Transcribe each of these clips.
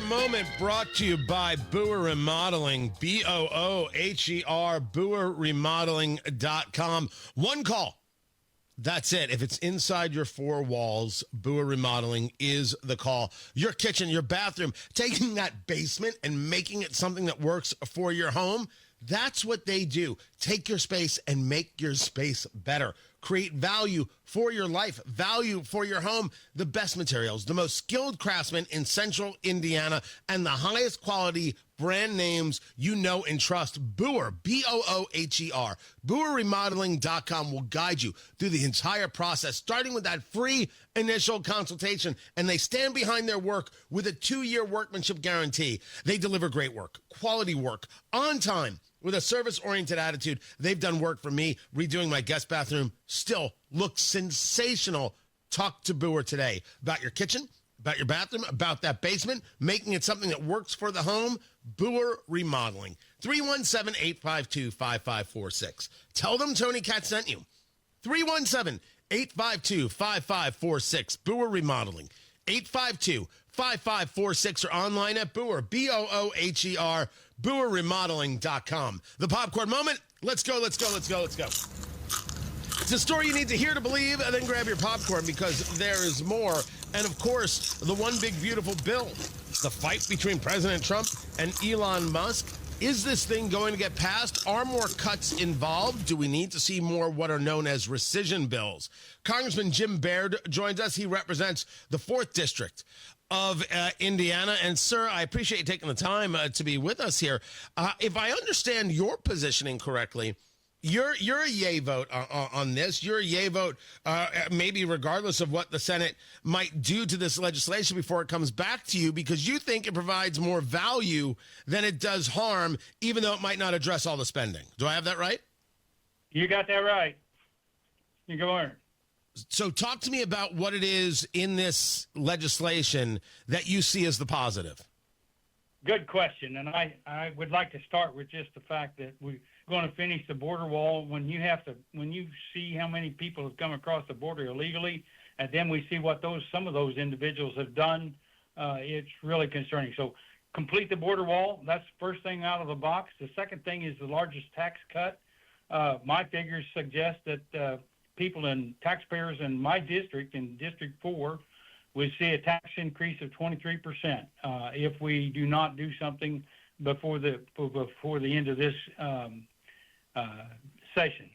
Moment brought to you by Booher Remodeling, Booher, BooherRemodeling.com. One call. That's it. If it's inside your four walls, Booher Remodeling is the call. Your kitchen, your bathroom, taking that basement and making it something that works for your home. That's what they do. Take your space and make your space better. Create value for your life, value for your home, the best materials, the most skilled craftsmen in central Indiana, and the highest quality brand names you know and trust. Booher, Booher. BooherRemodeling.com will guide you through the entire process, starting with that free initial consultation, and they stand behind their work with a 2-year workmanship guarantee. They deliver great work, quality work, on time, with a service-oriented attitude. They've done work for me. Redoing my guest bathroom still looks sensational. Talk to Booher today about your kitchen, about your bathroom, about that basement, making it something that works for the home. Booher Remodeling. 317-852-5546. Tell them Tony Katz sent you. 317-852-5546. Booher Remodeling. 852-5546 or online at Booher, Booher, BooherRemodeling.com. The popcorn moment. Let's go. It's a story you need to hear to believe, and then grab your popcorn because there is more. And, of course, the one big, beautiful bill, the fight between President Trump and Elon Musk. Is this thing going to get passed? Are more cuts involved? Do we need to see more what are known as rescission bills? Congressman Jim Baird joins us. He represents the 4th District of Indiana. And, sir, I appreciate you taking the time to be with us here. If I understand your positioning correctly, you're a yay vote on this. You're a yay vote, maybe regardless of what the Senate might do to this legislation before it comes back to you, because you think it provides more value than it does harm, even though it might not address all the spending. Do I have that right? You got that right. You go on. So talk to me about what it is in this legislation that you see as the positive. Good question. And I would like to start with just the fact that we're going to finish the border wall. When you see how many people have come across the border illegally, and then we see what some of those individuals have done, it's really concerning. So complete the border wall. That's the first thing out of the box. The second thing is the largest tax cut. My figures suggest that people and taxpayers in my district, in District 4, would see a tax increase of 23% if we do not do something before the end of this session.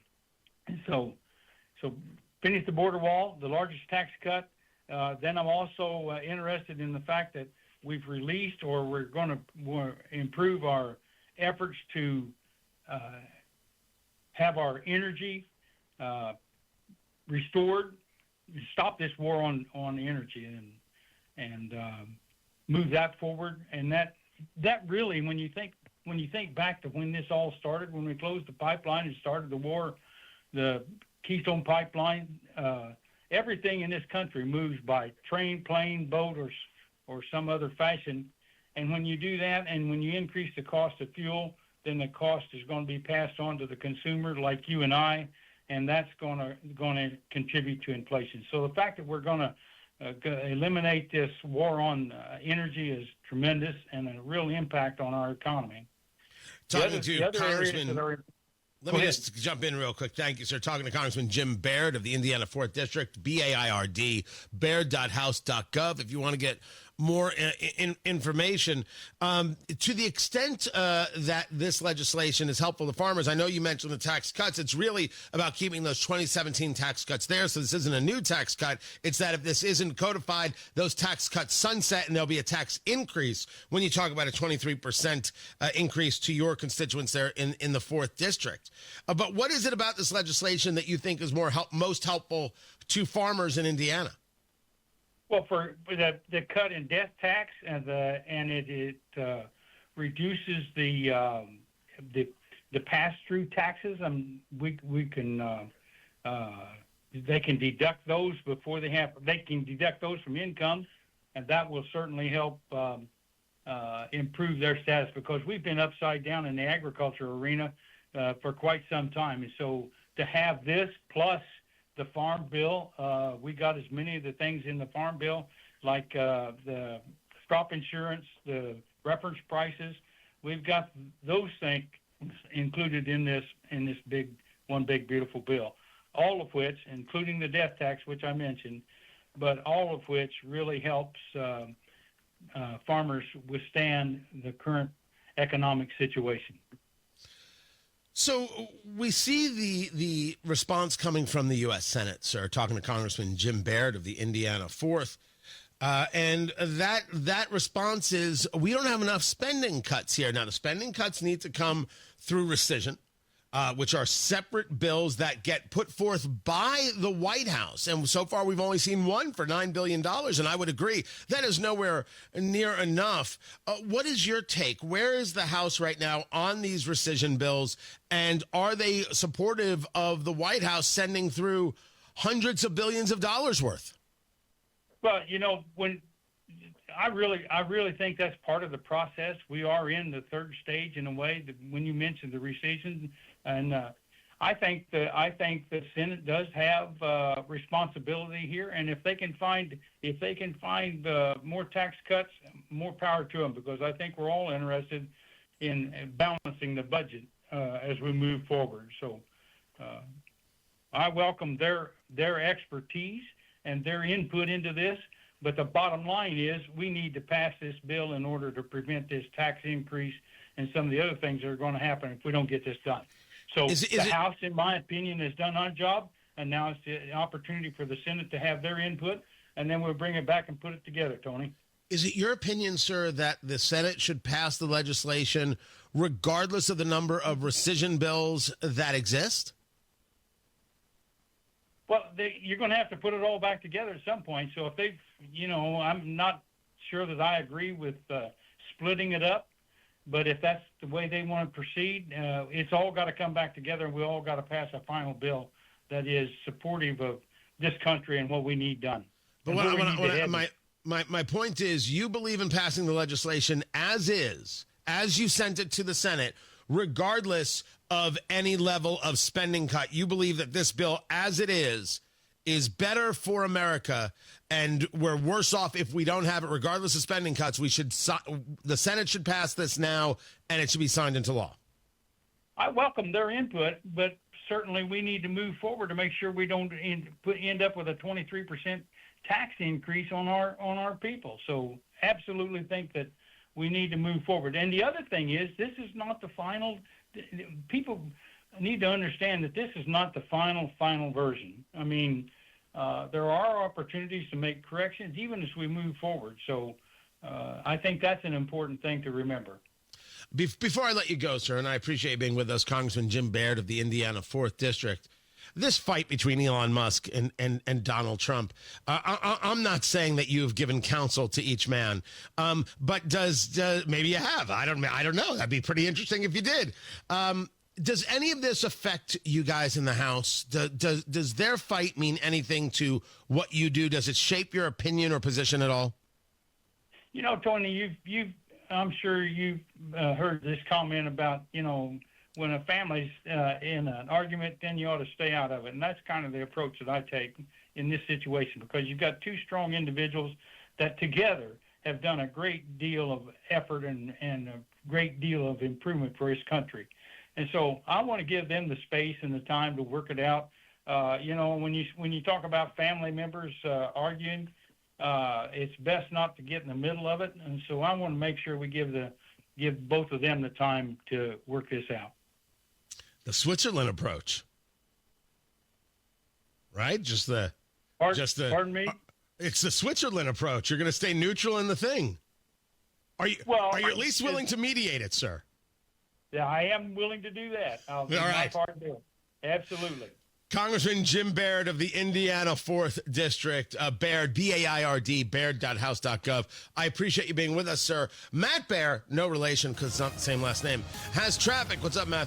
And so finish the border wall, the largest tax cut. Then I'm also interested in the fact that we've released, or we're going to improve our efforts to have our energy restored. Stop this war on energy and move that forward. And that really, when you think back to when this all started, when we closed the pipeline and started the war, the Keystone Pipeline, everything in this country moves by train, plane, boat, or some other fashion. And when you do that, and when you increase the cost of fuel, then the cost is going to be passed on to the consumer, like you and I. And that's going to contribute to inflation. So the fact that we're going to eliminate this war on energy is tremendous and a real impact on our economy. Talking to Congressman, let me just jump in real quick. Thank you, sir. Talking to Congressman Jim Baird of the Indiana 4th District, BAIRD, baird.house.gov. If you want to get more information. To the extent that this legislation is helpful to farmers, I know you mentioned the tax cuts. It's really about keeping those 2017 tax cuts there. So this isn't a new tax cut. It's that if this isn't codified, those tax cuts sunset and there'll be a tax increase when you talk about a 23% increase to your constituents there in the 4th District. But what is it about this legislation that you think is most helpful to farmers in Indiana? Well, for the cut in death tax and it reduces the pass-through taxes. We can they can deduct those before they can deduct those from income, and that will certainly help improve their status, because we've been upside down in the agriculture arena for quite some time. And so to have this plus the farm bill, we got as many of the things in the farm bill, like the crop insurance, the reference prices. We've got those things included in this big beautiful bill, all of which, including the death tax, which I mentioned, but all of which really helps farmers withstand the current economic situation. So we see the response coming from the U.S. Senate, sir, talking to Congressman Jim Baird of the Indiana 4th. And that response is, we don't have enough spending cuts here. Now, the spending cuts need to come through rescission, which are separate bills that get put forth by the White House. And so far, we've only seen one for $9 billion. And I would agree that is nowhere near enough. What is your take? Where is the House right now on these rescission bills? And are they supportive of the White House sending through hundreds of billions of dollars worth? Well, when I really think that's part of the process. We are in the third stage in a way. When you mentioned the rescission, and I think the Senate does have responsibility here. And if they can find more tax cuts, more power to them, because I think we're all interested in balancing the budget as we move forward. So I welcome their expertise and their input into this, but the bottom line is we need to pass this bill in order to prevent this tax increase and some of the other things that are going to happen if we don't get this done. So the House, in my opinion, has done our job, and now it's the opportunity for the Senate to have their input, and then we'll bring it back and put it together, Tony. Is it your opinion, sir, that the Senate should pass the legislation regardless of the number of rescission bills that exist? Well, you're going to have to put it all back together at some point. So if I'm not sure that I agree with splitting it up, but if that's the way they want to proceed, it's all got to come back together, and we all got to pass a final bill that is supportive of this country and what we need done. But my point is, you believe in passing the legislation as is, as you sent it to the Senate, regardless of any level of spending cut. You believe that this bill, as it is better for America, and we're worse off if we don't have it, regardless of spending cuts. The Senate should pass this now, and it should be signed into law. I welcome their input, but certainly we need to move forward to make sure we don't end up with a 23% tax increase on our people. So absolutely think that we need to move forward. And the other thing is, this is not the final. People need to understand that this is not the final version. I mean, there are opportunities to make corrections even as we move forward. So I think that's an important thing to remember. Before I let you go, sir, and I appreciate you being with us, Congressman Jim Baird of the Indiana 4th District, this fight between Elon Musk and Donald Trump, I'm not saying that you have given counsel to each man, but does maybe you have? I don't know. That'd be pretty interesting if you did. Does any of this affect you guys in the House? Does their fight mean anything to what you do? Does it shape your opinion or position at all? Tony, I'm sure you've heard this comment about, when a family's in an argument, then you ought to stay out of it. And that's kind of the approach that I take in this situation, because you've got two strong individuals that together have done a great deal of effort and a great deal of improvement for this country. And so I want to give them the space and the time to work it out. When you talk about family members arguing, it's best not to get in the middle of it. And so I want to make sure we give both of them the time to work this out. The Switzerland approach, right? Pardon me? It's the Switzerland approach. You're going to stay neutral in the thing. Are you at least willing to mediate it, sir? Yeah, I am willing to do that. I'll do my part to do it. Absolutely. Congressman Jim Baird of the Indiana 4th District, Baird, B-A-I-R-D, baird.house.gov. I appreciate you being with us, sir. Matt Baird, no relation because it's not the same last name, has traffic. What's up, Matt?